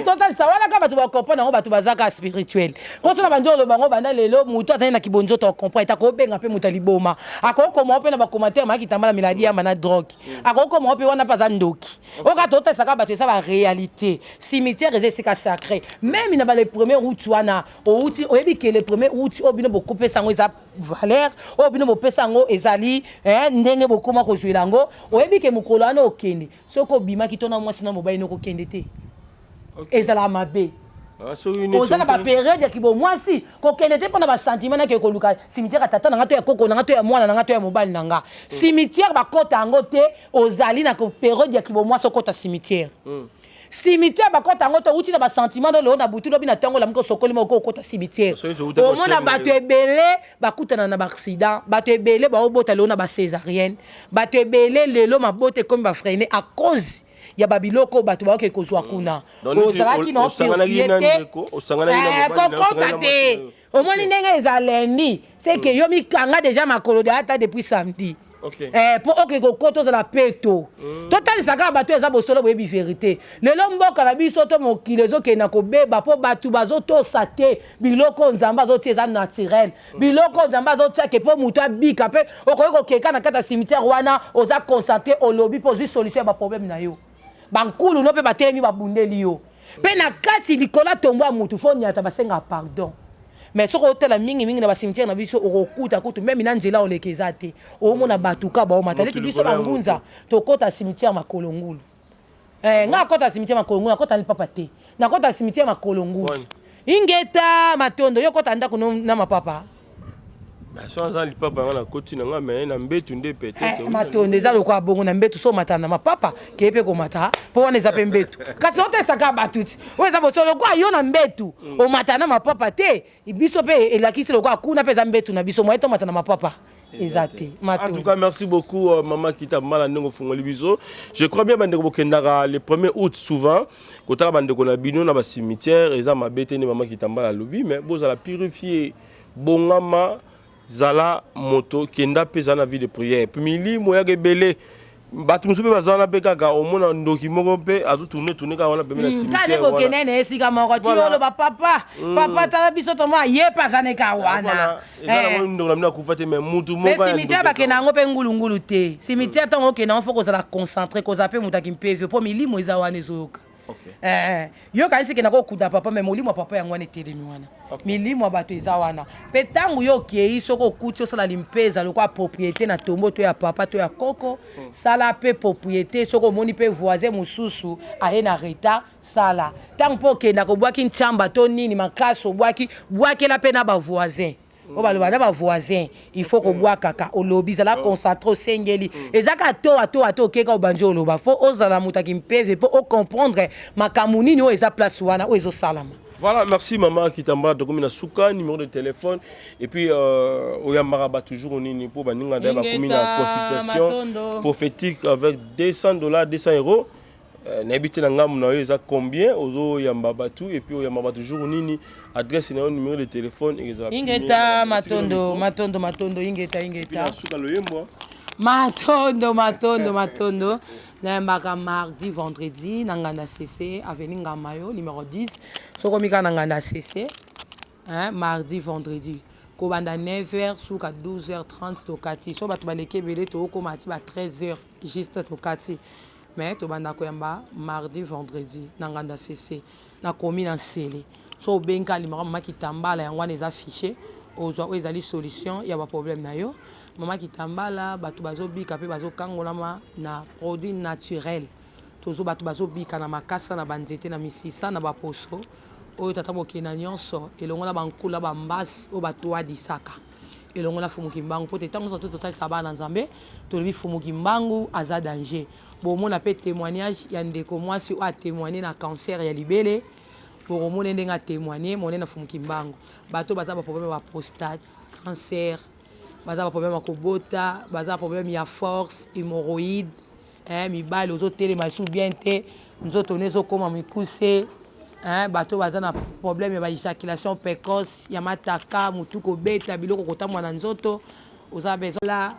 totalisa wana ka bato bakomprendre yango bato bazaka spirituel mposo na banzolo bango banda lelo mutu azali na kibonzoto akomprendre akobenga mpe mutu aliboma akokoma mpe na bacommentaire mayaki tambala miladi yamba na drogue akokoma mpe wana mpe aza ndoki oka totalisaka bato eza baréalité cimetière eza esika sacré même na bale premier route wana outi oyebi ke le premier route oyo bino bokopesa yango eza valeur oyo bino bopesa yango ezali ndenge bokoma kozwela yango oyebi ke mokolo wana okende soki obimaki to na mwasi na mobali nokokende te ezala mabe oza na baperiode ya kibomwasi kokende te mpo na basentiment nake koluka cimetière ya tata nanga to ya koko nanga to ya mwana nanga to ya mobali nanga cimetière bakota yango te ozali na periode ya kibomwasi okota cimetière cimetière bakota yango to uti na basentiment do leo na butu lobi na ntango lamuki osokoli moko okota cimetière omona bato ebele bakutana na baaccident bato ebele baobota leo na bacésarienne bato ebele lelo mabota ekomi bafreine à cause ya babiloko bato baoke kozwa kuna ozalaki na opurfie te kokota te omoni ndenge ezaleni c'est que yo mikanga déjà makolo de ata depuis samedi po oke kokota ozala peto totalisaka bato eza bosolo boyebi verité lelo mboka na biso to mokili ezokende na kobeba mpo bato bazotosa te biloko nzambe azotia eza naturel biloko nzambe azotiake mpo moto abika mpe okoki kokeka na kati ya cimetière wana oza concentré olobi mpo ozwi solution ya baproblème na yo bankulu no mpe batelemi babundeli yo mpe na kati likolo atombo ya motu fo nyata basenga pardon mais soki otala mingi na bacimetière na biso okokuta kutu meme na nzela oleka eza te omona batuka baomata leti biso bangunza tokota cimetière makolo ngulu nga akota cimetière makolo ngulu nakota lipapa te nakota cimetière makolo ngulu ingeta matondo yo kota ndako na mapapa matondo eza lokola bongo na mbetu so omatana na mapapa keye mpe komata mpo wana eza mpe mbetu kasi otesaka bato ti oyo eza bosolo lokola yo na mbetu omatana na mapapa te biso mpe elakisi lokola kuna mpe eza mbetu na biso moye tomata na mapapa eza te en tout cas merci beaucoup maman Kitambala ndenge ofungoli biso je crois bien bandeko bokendaka le 1er août souvent kotala bandeko na bino na bacimetière eza mabe te nde maman Kitambala alobi mais bozala purifier bongama zala moto kenda pesa na vie de prière puis milimo ya gebele bato musupe bazala pe kaka omona ndoki moko pe azo tourner ka wana pemela cimetière wana kane na esika moko ti olo ba papa tala biso to mo ye pasane ka wana ezala ndo na mina kufate mais mutu moko ya cimetière bakena ngo pe ngulungulu te cimetière tango kena fo ko zala concentrer ko zape mutaki mpeve po milimo eza wana ezoyoka yo kanisi ke nakokuta papa me molimo papa yango wana etelemi wana milimo bato eza wana mpe ntango yo okei soki okuti osala limpeza lokola propriété na tombo to ya papa to ya koko sala mpe propriété soki omoni mpe voisin mosusu aye na retard sala ntango mpe okenda kobwaki ntiamba to nini makasi obwaki bwakela mpe na bavoisin o baloba na bavoisin il faut kobwakaka olobi zala concentré osengeli ezaka to okeka obandi oloba fo ozala mutaki mpeve mpo ocomprendre makambo nini oyo eza place wana oyo ezosalama. Voilà, merci maman Kitambala Dokomina Souka, numéro de téléphone. Et puis, Oyambaraba toujours au Nini pour Baninga Daba Komina consultation prophétique avec $200, 200 euros. N'habitez la gamme na eza combien ozo yambaba tout et puis oyambaba toujours au Nini adresse na numéro de téléphone et ça. Ingeta matondo ingeta. Souka lo yembo. Matondo. Nambaka mardi, vendredi, Nanganda CC, Avenue Ngamayo, numéro 10. Sokomika Nanganda CC, mardi, vendredi. kobanda 9h suka 12h30 tokati so bato baleki ebele tookoma ti ba 13h juste tokati mais tobanda koyamba mardi vendredi na nganda cc nakomi na nsele so obengi alimaka mama kitambala yango wana eza affiché ozwa oyo ezali solution ya baproblème na yo mama kitambala bato bazobika mpe bazokangolama na produit naturel tozo bato bazobika na makasa na banzete na misisa na baposo oyo tata bokenda nyonso elongo na bankula bambasi oyo bato wadisaka elongo na fumuki mbangu po te ntango nyonso totalisa bana nzambe tolobi fumuki mbangu aza danger bomona mpe témoignage ya ndeko mwasi oyo atémoigne na cancer ya libele bokomona ndenge atémoigne monene na fumuki mbangu bato baza baproblème ya prostate cancer baza baproblème ya kobota baza baproblème ya force hémorroïde mibali ozotelema esu bien te nzoto nezokoma mikuse bato baza na problème ya baéjaculation précoce ya mataka mutu kobeta biloko kotamwa na nzoto oza bezola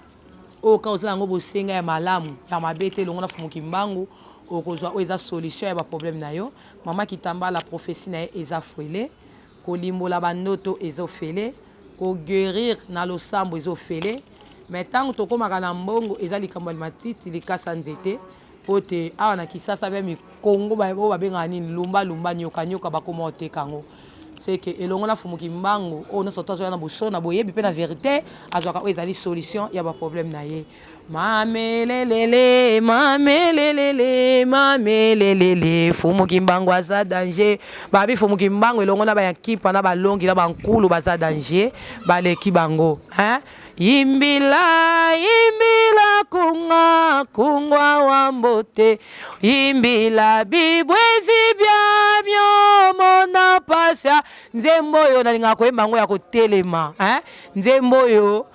oka oza nango bosenga ya malamu ya mabe te elongo na fumuki mbangu okozwa oyo eza solution ya baproblème na yo mama kitambala prophétie na ye eza fwele kolimbola bandoto ezofele koguérir na losambo ezofele mais ntango tokomaka na mbongo eza likambo ya matiti likasa nzete po te awa na kisasa mpe mikongo oyo babengaka nini lumbalumba nyokanyoka bakoma oteka yango seke elongo na fumuki mbangu oyo nyonso to azoya na bosona boyebi mpe na vérité azwaka oyo ezali solution ya baproblème na ye mamelelele mamelelele mamelelele fumuki mbangu aza danger babi fumuki mbangu elongo na bayakipa na balongi na bankulu baza danger baleki bango Yimbila, yimbila kunga, kungwa wa mbote. Yimbila bibwezi bya mona pasha. Nzembo yo nalinga koyemba ngo ya kotelema, nzembo yo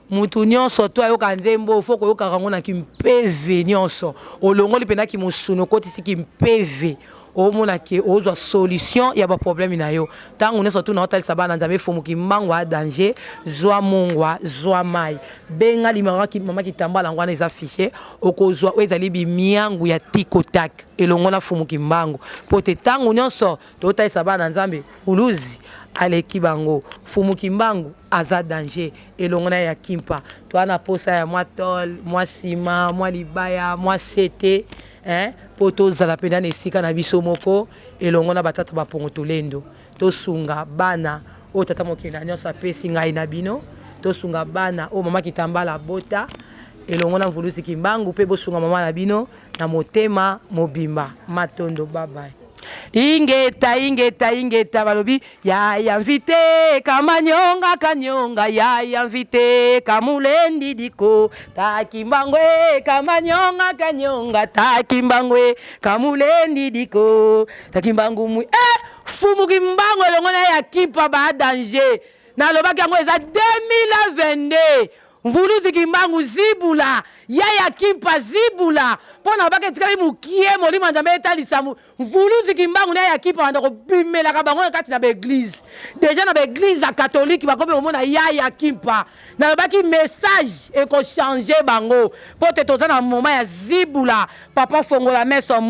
mutu nyonso to ayoka nzembo foko yoka kango na kimpeve nyonso. Olongoli pena ki musuno kotisi kimpeve. Omona ke ozwa solution ya ba problème na yo tangu neso tu na hotalisa bana nzambe fumuki mbangu a danger zwa mungwa zwa mai benga limaka ki mama kitambala ngwana eza fiché okozwa ezali bi miangu ya tikotak elongo na fumuki mbangu pote tangu nyonso to hotalisa bana nzambe uluzi aleki bango fumuki mbangu aza danger elongo na ya kimpa to ana posa ya mwa tol mwa sima mwa libaya mwa sete poto zala pena nesika na biso moko elongo na batata bapongo tolendo tosunga bana o tata mokenda nyonso apesi ngai na bino tosunga bana o mama kitambala bota elongo na mvulusi kimbangu pe bosunga mama na bino na motema mobimba matondo babai ingeta ingeta ingeta balobi ya mvite kamanyonga kanyonga ya mvite kamulendi diko takimbangwe kamanyonga kanyonga takimbangwe kamulendi diko takimbangu mu fumuki mbango elongo na ya kipa ba danger na lobaki yango eza 2022 mvuluzi kimbangu zibula ya kimpa zibula pona bake tikali mukie molimo nzambe etalisa mvuluzi kimbangu na ya kipa banda kobimela ka bango kati na l'église déjà na l'église catholique bakobe omona ya kimpa na baki message eko changer bango pote toza na moment ya zibula papa fongola meso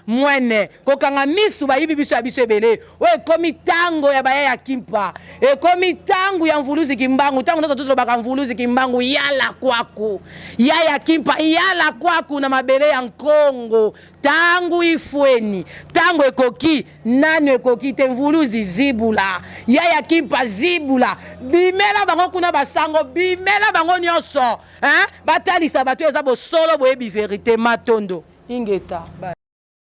mwene kokanga misu bayibi biso ya biso ebele we komi tango ya baya ya kimpa ekomi tango ya mvuluzi kimbangu tango ndoto toto baka mvuluzi kimbangu yala kwaku ya kimpa yala kwaku na mabele ya Nkongo tangu ifweni tangu ekoki nani ekoki te mvuluzi zibula ya kimpa zibula bimela bango kuna basango bimela bango nyonso batalisa bato eza bosolo boyebi vérité matondo ingeta